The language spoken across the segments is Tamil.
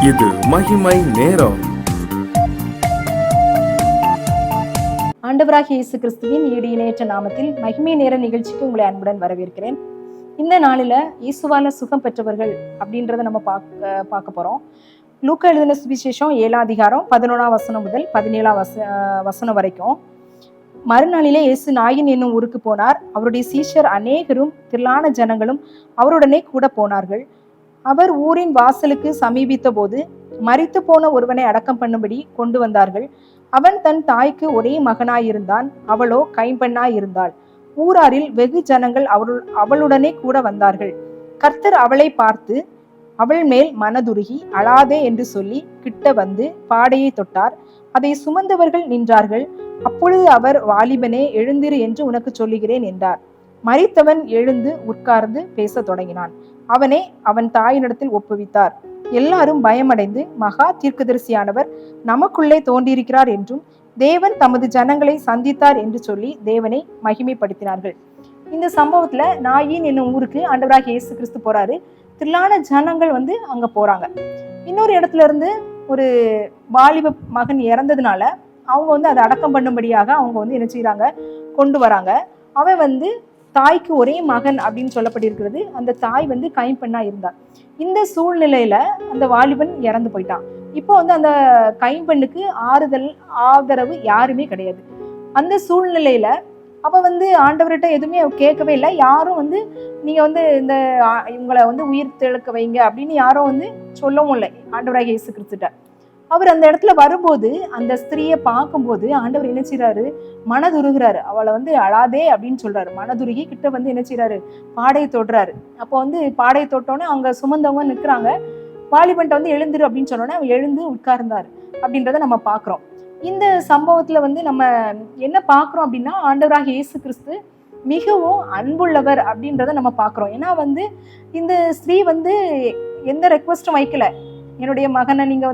இது மகிமை நேரம். ஆண்டவராகிய இயேசு கிறிஸ்துவின் ஈடு இணையற்ற நாமத்தில் மகிமை நேர நிகழ்ச்சிக்கு உங்களை அன்புடன் வரவேற்கிறேன். இந்த நாளில் இயேசுவால சுகம் பெற்றவர்கள் அப்படின்றத நம்ம பார்க்க போறோம். லூக்கா எழுதின சுவிசேஷம் 7ஆம் அதிகாரம் 11ஆம் வசனம் முதல் 17ஆம் வசனம் வரைக்கும். மறுநாளிலே இயேசு நாயின் என்னும் ஊருக்கு போனார். அவருடைய சீஷர் அநேகரும் திரளான ஜனங்களும் அவருடனே கூட போனார்கள். அவர் ஊரின் வாசலுக்கு சமீபித்த போது மரித்து போன ஒருவனை அடக்கம் பண்ணும்படி கொண்டு வந்தார்கள். அவன் தன் தாய்க்கு ஒரே மகனாயிருந்தான். அவளோ கைம்பெண்ணாயிருந்தாள். ஊராரில் வெகு ஜனங்கள் அவளுடனே கூட வந்தார்கள். கர்த்தர் அவளை பார்த்து அவள் மேல் மனதுருகி அழாதே என்று சொல்லி கிட்ட வந்து பாடையை தொட்டார். அதை சுமந்தவர்கள் நின்றார்கள். அப்பொழுது அவர், வாலிபனே, எழுந்திரு என்று உனக்கு சொல்லுகிறேன் என்றார். மரித்தவன் எழுந்து உட்கார்ந்து பேச தொடங்கினான். அவனே அவன் தாயினிடத்தில் ஒப்புவித்தார். எல்லாரும் பயமடைந்து, மகா தீர்க்கதரிசியானவர் நமக்குள்ளே தோன்றியிருக்கிறார் என்றும் தேவன் தமது ஜனங்களை சந்தித்தார் என்று சொல்லி தேவனை மகிமைப்படுத்தினார்கள். இந்த சம்பவத்துல நாயின் என்னும் ஊருக்கு ஆண்டவராகிய இயேசு கிறிஸ்து போறாரு. திரளான ஜனங்கள் அங்க போறாங்க. இன்னொரு இடத்துல இருந்து ஒரு வாலிப மகன் இறந்ததுனால அவங்க அதை அடக்கம் பண்ணும்படியாக அவங்க என்ன செய்யறாங்க, கொண்டு வராங்க. அவன் தாய்க்கு ஒரே மகன் அப்படின்னு சொல்லப்பட்டிருக்கிறது. அந்த தாய் கைம்பெண்ணா இருந்தார். இந்த சூழ்நிலையில அந்த வாலிபன் இறந்து போயிட்டான். இப்போ அந்த கைம்பெண்ணுக்கு ஆதரவு யாருமே கிடையாது. அந்த சூழ்நிலையில அவ ஆண்டவர்கிட்ட எதுவுமே கேட்கவே இல்லை. யாரும் நீங்க இந்த இவங்களை உயிர் தெழுக்க வைங்க அப்படின்னு யாரும் சொல்லவும் இல்லை ஆண்டவராகிய இயேசு கிறிஸ்துட்ட. அவர் அந்த இடத்துல வரும்போது அந்த ஸ்திரீயை பார்க்கும்போது ஆண்டவர் என்ன செய்யறாரு, மனதுருகிறாரு. அவளை அழாதே அப்படின்னு சொல்றாரு. மனதுருகி கிட்ட என்ன செய்யறாரு, பாடையை தொடுறாரு. அப்போ பாடையை தொட்டோன்னே அங்க சுமந்தவங்க நிற்கிறாங்க. வாலிபன்ட்ட எழுந்துரு அப்படின்னு சொன்னோன்னே அவன் எழுந்து உட்கார்ந்தாரு அப்படின்றத நம்ம பார்க்குறோம். இந்த சம்பவத்துல நம்ம என்ன பார்க்குறோம் அப்படின்னா, ஆண்டவராகிய இயேசு கிறிஸ்து மிகவும் அன்புள்ளவர் அப்படின்றத நம்ம பார்க்குறோம். ஏன்னா இந்த ஸ்திரீ எந்த ரெக்வஸ்டும் வைக்கல. என்னுடைய மகனை நீங்க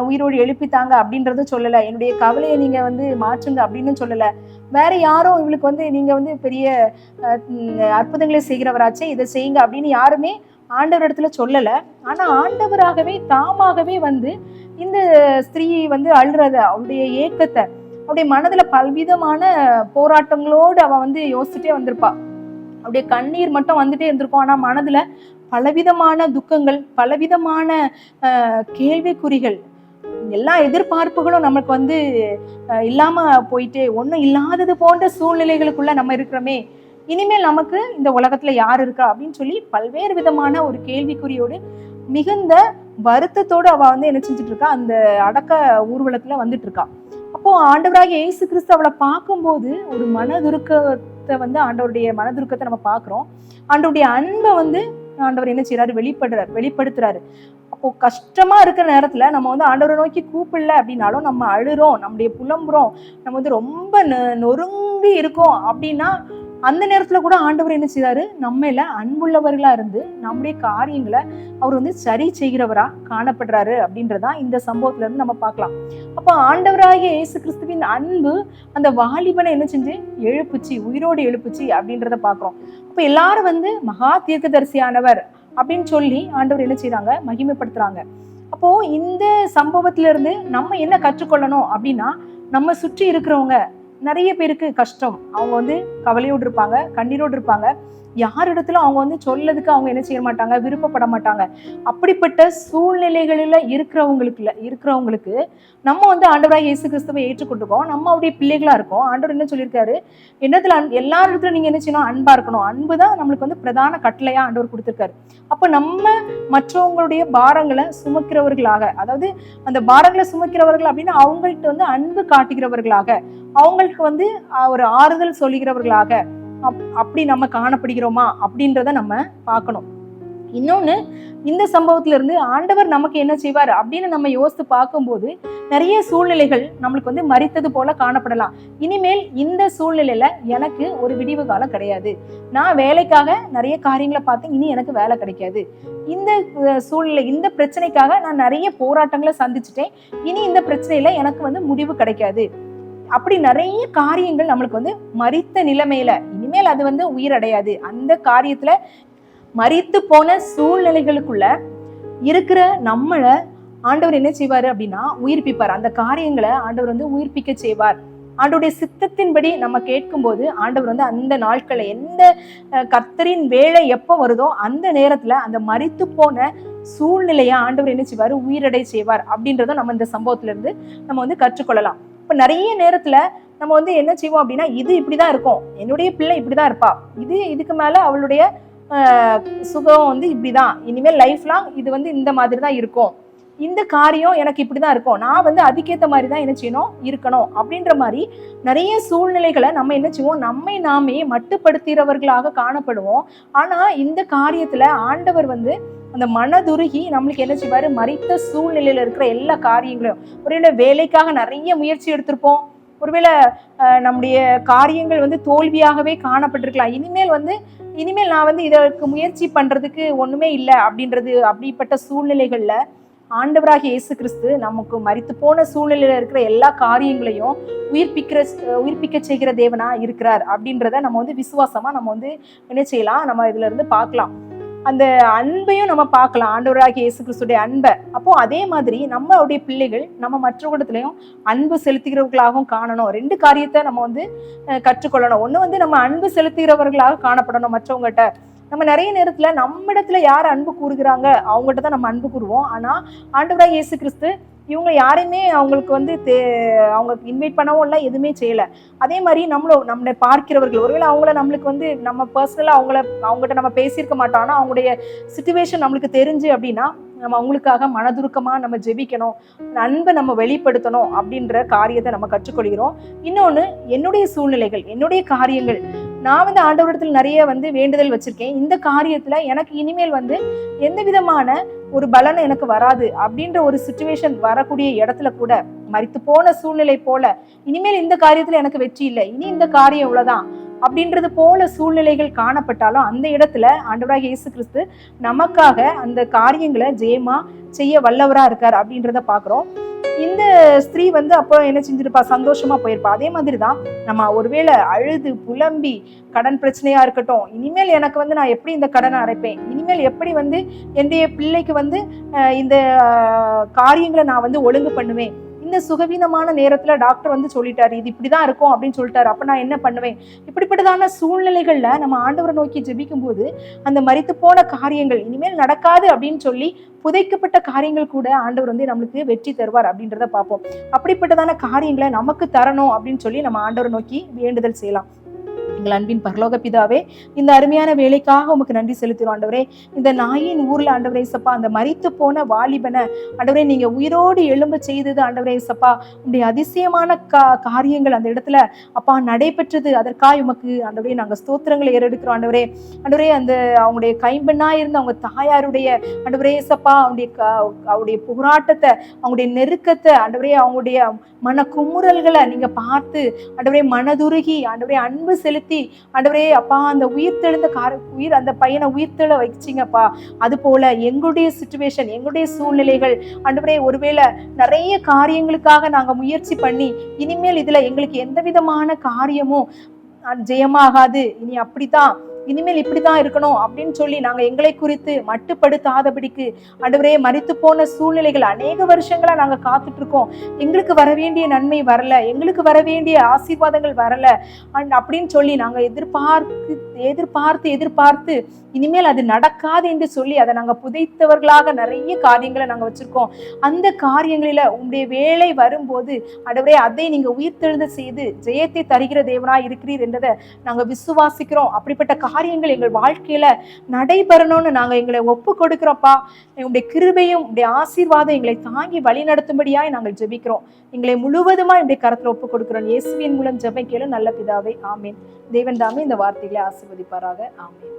உயிரோடு எழுப்பித்தாங்க அப்படின்றத சொல்லல. என்னுடைய கவலையை நீங்க மாற்றுங்க அப்படின்னு சொல்லல. வேற யாரும் இவளுக்கு நீங்க பெரிய அற்புதங்களை செய்கிறவராச்சே, இதை செய்யுங்க அப்படின்னு யாருமே ஆண்டவர் இடத்துல சொல்லல. ஆனா ஆண்டவராகவே தாமாகவே இந்த ஸ்திரீ அழுறத, அவளுடைய ஏக்கத்தை, அவருடைய மனதுல பல்விதமான போராட்டங்களோடு அவ யோசிச்சுட்டே வந்திருப்பா. அவருடைய கண்ணீர் மட்டும் வந்துட்டே இருந்திருக்கும். ஆனா மனதுல பலவிதமான துக்கங்கள், பலவிதமான கேள்விக்குறிகள், எல்லா எதிர்பார்ப்புகளும் நமக்கு இல்லாம போயிட்டு ஒன்றும் இல்லாதது போன்ற சூழ்நிலைகளுக்குள்ள நம்ம இருக்கிறோமே, இனிமேல் நமக்கு இந்த உலகத்துல யார் இருக்கா அப்படின்னு சொல்லி பல்வேறு விதமான ஒரு கேள்விக்குறியோடு மிகுந்த வருத்தத்தோடு அவ என்ன செஞ்சுட்டு இருக்கா, அந்த அடக்க ஊர்வலத்துல வந்துட்டு இருக்கா. அப்போ ஆண்டவராகிய இயேசு கிறிஸ்து அவளை பார்க்கும்போது ஒரு மனதுருக்கத்தை ஆண்டவருடைய மனதுருக்கத்தை நம்ம பார்க்கிறோம். ஆண்டவருடைய அன்பை ஆண்டவர் என்ன செய்யறாரு, வெளிப்படுத்துறாரு. அப்போ கஷ்டமா இருக்கிற நேரத்துல நம்ம ஆண்டவரை நோக்கி கூப்பிடல அப்படின்னாலும், நம்ம அழுறோம், நம்முடைய புலம்புறோம், நம்ம ரொம்ப நொறுங்கி இருக்கோம் அப்படின்னா, அந்த நேரத்துல கூட ஆண்டவர் என்ன செய்யறாரு, நம்மள அன்புள்ளவர்களா இருந்து நம்முடைய காரியங்களை அவர் சரி செய்கிறவரா காணப்படுறாரு அப்படின்றதான் இந்த சம்பவத்துல இருந்து நம்ம பார்க்கலாம். அப்போ ஆண்டவராகிய இயேசு கிறிஸ்துவின் அன்பு அந்த வாலிபனை என்ன செஞ்சு எழுப்புச்சு, உயிரோடு எழுப்புச்சு அப்படின்றத பாக்குறோம். அப்ப எல்லாரும் மகா தீர்க்கதரிசியானவர் அப்படின்னு சொல்லி ஆண்டவர் என்ன செய்யறாங்க, மகிமைப்படுத்துறாங்க. அப்போ இந்த சம்பவத்துல இருந்து நம்ம என்ன கற்றுக்கொள்ளணும் அப்படின்னா, நம்ம சுற்றி இருக்கிறவங்க நிறைய பேருக்கு கஷ்டம், அவங்க கவலையோடு இருப்பாங்க, கண்ணீரோடு இருப்பாங்க. யாரிடத்துல அவங்க சொல்லதுக்கு அவங்க என்ன செய்ய மாட்டாங்க, விருப்பப்பட மாட்டாங்க. அப்படிப்பட்ட சூழ்நிலைகளில இருக்கிறவங்களுக்கு நம்ம ஆண்டவராகிய இயேசு கிறிஸ்துவை ஏற்றுக்கொண்டிருக்கோம், நம்ம அவருடைய பிள்ளைகளா இருக்கோம். ஆண்டவர் என்ன சொல்லியிருக்காரு, என்னத்துல எல்லாரிடத்துல நீங்க என்ன செய்யணும், அன்பா இருக்கணும். அன்பு தான் நம்மளுக்கு பிரதான கட்டளையா ஆண்டவர் கொடுத்திருக்காரு. அப்ப நம்ம மற்றவங்களுடைய பாரங்களை சுமக்கிறவர்களாக, அதாவது அந்த பாரங்களை சுமக்கிறவர்கள் அப்படின்னா அவங்கள்ட்ட அன்பு காட்டுகிறவர்களாக, அவங்களுக்கு ஒரு ஆறுதல் சொல்லுகிறவர்களாக அப்படி நம்ம காணப்படுகிறோமா அப்படின்றத நம்ம பார்க்கணும். இன்னொன்னு, இந்த சம்பவத்துல இருந்து ஆண்டவர் நமக்கு என்ன செய்வார் அப்படின்னு நம்ம யோசித்து பார்க்கும்போது நிறைய சூழ்நிலைகள் நம்மளுக்கு மரித்தது போல காணப்படலாம். இனிமேல் இந்த சூழ்நிலையில எனக்கு ஒரு விடிவு காலம் கிடையாது, நான் வேலைக்காக நிறைய காரியங்களை பார்த்தேன், இனி எனக்கு வேலை கிடைக்காது, இந்த சூழ்நிலை, இந்த பிரச்சனைக்காக நான் நிறைய போராட்டங்களை சந்திச்சுட்டேன், இனி இந்த பிரச்சனையில எனக்கு முடிவு கிடைக்காது, அப்படி நிறைய காரியங்கள் நம்மளுக்கு மரித்த நிலைமையில இனிமேல் அது உயிரடையாது. அந்த காரியத்துல மரித்து போன சூழ்நிலைகளுக்குள்ள இருக்கிற நம்மளை ஆண்டவர் என்ன செய்வாரு அப்படின்னா உயிர்ப்பிப்பார். அந்த காரியங்களை ஆண்டவர் வந்து உயிர்ப்பிக்க செய்வார். ஆண்டவருடைய சித்தத்தின்படி நம்ம கேட்கும்போது ஆண்டவர் வந்து அந்த நாட்களை எந்த கர்த்தரின் வேலை எப்போ வருதோ அந்த நேரத்துல அந்த மரித்து போன சூழ்நிலையை ஆண்டவர் என்ன செய்வாரு, உயிரடை செய்வார் அப்படின்றத நம்ம இந்த சம்பவத்துல இருந்து நம்ம வந்து கற்றுக்கொள்ளலாம். இப்ப நிறைய நேரத்துல நம்ம வந்து என்ன செய்வோம் அப்படின்னா, இது இப்படிதான் இருக்கும், என்னுடைய பிள்ளை இப்படிதான் இருப்பா, இதுக்கு மேல அவளுடைய சுகம் வந்து இப்படிதான், இனிமேல் லைஃப் லாங் இது வந்து இந்த மாதிரி தான் இருக்கும், இந்த காரியம் எனக்கு இப்படிதான் இருக்கும், நான் வந்து அதுக்கேற்ற மாதிரி தான் என்ன செய்யணும், இருக்கணும் அப்படின்ற மாதிரி நிறைய சூழ்நிலைகளை நம்ம என்ன செய்வோம், நம்மை நாமே மட்டுப்படுத்துகிறவர்களாக காணப்படுவோம். ஆனா இந்த காரியத்துல ஆண்டவர் வந்து அந்த மனதுருகி நம்மளுக்கு என்ன செய்வாரு, மரித்த சூழ்நிலையில இருக்கிற எல்லா காரியங்களையும், ஒருவேளை வேலைக்காக நிறைய முயற்சி எடுத்திருப்போம், ஒருவேளை நம்முடைய காரியங்கள் வந்து தோல்வியாகவே காணப்பட்டிருக்கலாம், இனிமேல் நான் வந்து இதற்கு முயற்சி பண்றதுக்கு ஒண்ணுமே இல்லை அப்படிப்பட்ட சூழ்நிலைகள்ல ஆண்டவராகிய இயேசு கிறிஸ்து நமக்கு மரித்து போன சூழ்நிலையில இருக்கிற எல்லா காரியங்களையும் உயிர்ப்பிக்க செய்கிற தேவனா இருக்கிறார் அப்படின்றத நம்ம வந்து விசுவாசமா நம்ம வந்து என்ன செய்யலாம், நம்ம இதுல இருந்து பார்க்கலாம். அந்த அன்பையும் நம்ம பார்க்கலாம், ஆண்டவராகிய இயேசு கிறிஸ்துடைய அன்பை. அப்போ அதே மாதிரி நம்மளுடைய பிள்ளைகள் நம்ம மற்றவர்களிடத்துலயும் அன்பு செலுத்துகிறவர்களாகவும் காணணும். 2 காரியத்தை நம்ம வந்து கற்றுக்கொள்ளணும். ஒண்ணு வந்து நம்ம அன்பு செலுத்துகிறவர்களாக காணப்படணும் மற்றவங்ககிட்ட. நம்ம நிறைய நேரத்துல நம்மிடத்துல யார் அன்பு கூறுகிறாங்க அவங்ககிட்ட தான் நம்ம அன்பு கூறுவோம். ஆனா ஆண்டவராகிய இயேசு கிறிஸ்து இவங்க யாரையுமே அவங்களுக்கு வந்து அவங்க இன்வைட் பண்ணவும் இல்லை, எதுவுமே செய்யல. அதே மாதிரி நம்மளை பார்க்கிறவர்கள் ஒருவேளை அவங்கள நம்மளுக்கு வந்து நம்ம பர்சனலா அவங்ககிட்ட நம்ம பேசியிருக்க மாட்டோம், ஆனா அவங்களுடைய சிச்சுவேஷன் நம்மளுக்கு தெரிஞ்சு அப்படின்னா நம்ம அவங்களுக்காக மனதுருக்கமா நம்ம ஜெபிக்கணும், அன்பை நம்ம வெளிப்படுத்தணும் அப்படின்ற காரியத்தை நம்ம கற்றுக்கொள்கிறோம். இன்னொன்னு, என்னுடைய சூழ்நிலைகள், என்னுடைய காரியங்கள், நான் வந்து ஆண்டவரிடத்துல நிறைய வந்து வேண்டுதல் வச்சிருக்கேன், இந்த காரியத்துல எனக்கு இனிமேல் வந்து எந்த விதமான ஒரு பலன் எனக்கு வராது அப்படின்ற ஒரு சிச்சுவேஷன் வரக்கூடிய இடத்துல கூட மரித்து போன சூழ்நிலை போல இனிமேல் இந்த காரியத்துல எனக்கு வெற்றி இல்லை, இனி இந்த காரியம் இவ்வளவுதான் அப்படின்றது போல சூழ்நிலைகள் காணப்பட்டாலும் அந்த இடத்துல ஆண்டவராகிய இயேசு கிறிஸ்து நமக்காக அந்த காரியங்களை ஜெயமா செய்ய வல்லவரா இருக்கார் அப்படின்றத பாக்குறோம். இந்த ஸ்திரீ வந்து அப்போ என்ன செஞ்சிருப்பா, சந்தோஷமா போயிருப்பா. அதே மாதிரிதான் நம்ம ஒருவேளை அழுது புலம்பி கடன் பிரச்சனையா இருக்கட்டும், இனிமேல் எனக்கு வந்து நான் எப்படி இந்த கடனை அடைப்பேன், இனிமேல் எப்படி வந்து என்னுடைய பிள்ளைக்கு வந்து இந்த காரியங்களை நான் வந்து ஒழுங்கு பண்ணுவேன், இந்த சுகவீனமான நேரத்துல டாக்டர் வந்து சொல்லிட்டாரு இது இப்படிதான் இருக்கும் அப்படின்னு சொல்லிட்டாரு, அப்ப நான் என்ன பண்ணுவேன், இப்படிப்பட்டதான சூழ்நிலைகள்ல நம்ம ஆண்டவரை நோக்கி ஜெபிக்கும் போது அந்த மரித்து போன காரியங்கள் இனிமேல் நடக்காது அப்படின்னு சொல்லி புதைக்கப்பட்ட காரியங்கள் கூட ஆண்டவர் வந்து நம்மளுக்கு வெற்றி தருவார் அப்படின்றத பார்ப்போம். அப்படிப்பட்டதான காரியங்களை நமக்கு தரணும் அப்படின்னு சொல்லி நம்ம ஆண்டவரை நோக்கி வேண்டுதல் செய்யலாம். எங்கள் அன்பின் பரலோக பிதாவே, இந்த அருமையான வேலைக்காக உமக்கு நன்றி செலுத்துறோம் ஆண்டவரே. இந்த நாயின் ஊர்ல ஆண்டவரே சப்பா அந்த மரித்து போன வாலிபனை ஆண்டவரே நீங்க உயிரோடு எழும்ப செய்தது ஆண்டவரே சப்பா, உங்களுடைய அதிசயமான காரியங்கள் அந்த இடத்துல அப்பா நடைபெற்றது. அதற்காக உமக்கு ஆண்டவரே நாங்க ஸ்தோத்திரங்களை ஏறெடுக்கிறோம் ஆண்டவரே. ஆண்டவரே அந்த அவங்களுடைய கைம்பெண்ணா இருந்த அவங்க தாயாருடைய ஆண்டவரே சப்பா அவருடைய போராட்டத்தை, அவங்களுடைய நெருக்கத்தை ஆண்டவரே, அவங்களுடைய மன குமுறல்களை நீங்க பார்த்து ஆண்டவரே மனதுருகி ஆண்டவரே அன்பு செலுத்தி ஆண்டவரே அப்பா அந்த உயிர்த்தெழுந்த அந்த பையனை உயிர்த்தெழ வச்சிங்கப்பா. அது போல எங்களுடைய சிச்சுவேஷன், எங்களுடைய சூழ்நிலைகள் ஆண்டவரே, ஒருவேளை நிறைய காரியங்களுக்காக நாங்க முயற்சி பண்ணி இனிமேல் இதுல எங்களுக்கு எந்த விதமான காரியமும் ஜெயமாகாது, இனி அப்படித்தான் இனிமேல் இப்படிதான் இருக்கணும் அப்படின்னு சொல்லி நாங்க எங்களை குறித்து மட்டுப்படுத்தாதபடிக்கு ஆண்டவரே மரித்து போன சூழ்நிலைகள் அநேக வருஷங்களா நாங்க காத்துட்டு இருக்கோம், எங்களுக்கு வர வேண்டிய நன்மை வரல, எங்களுக்கு வர வேண்டிய ஆசீர்வாதங்கள் வரல அப்படின்னு சொல்லி நாங்க எதிர்பார்த்து இனிமேல் அது நடக்காது என்று சொல்லி அதை நாங்க புதைத்தவர்களாக நிறைய காரியங்களை நாங்க வச்சிருக்கோம். அந்த காரியங்களில உங்களுடைய வேலை வரும்போது ஆண்டவரே அதை நீங்க உயிர்த்தெழுந்த செய்து ஜெயத்தை தருகிற தேவனா இருக்கிறீர் என்றதை நாங்க விசுவாசிக்கிறோம். அப்படிப்பட்ட காரியங்கள் எங்கள் வாழ்க்கையில நடைபெறணும்னு நாங்க எங்களை ஒப்பு கொடுக்கிறோம்ப்பா. உங்களுடைய கிருபையும் உங்களுடைய ஆசீர்வாதம் எங்களை தாங்கி வழி நடத்தும்படியாய் நாங்கள் ஜெபிக்கிறோம். எங்களை முழுவதுமா என்னுடைய கரத்துல ஒப்பு கொடுக்கிறோம். இயேசுவின் மூலம் ஜெபம் கேளு நல்ல பிதாவே, ஆமீன். தேவன் தாமே இந்த வார்த்தைகளை ஆசீர்வதிப்பாராக. ஆமீன்.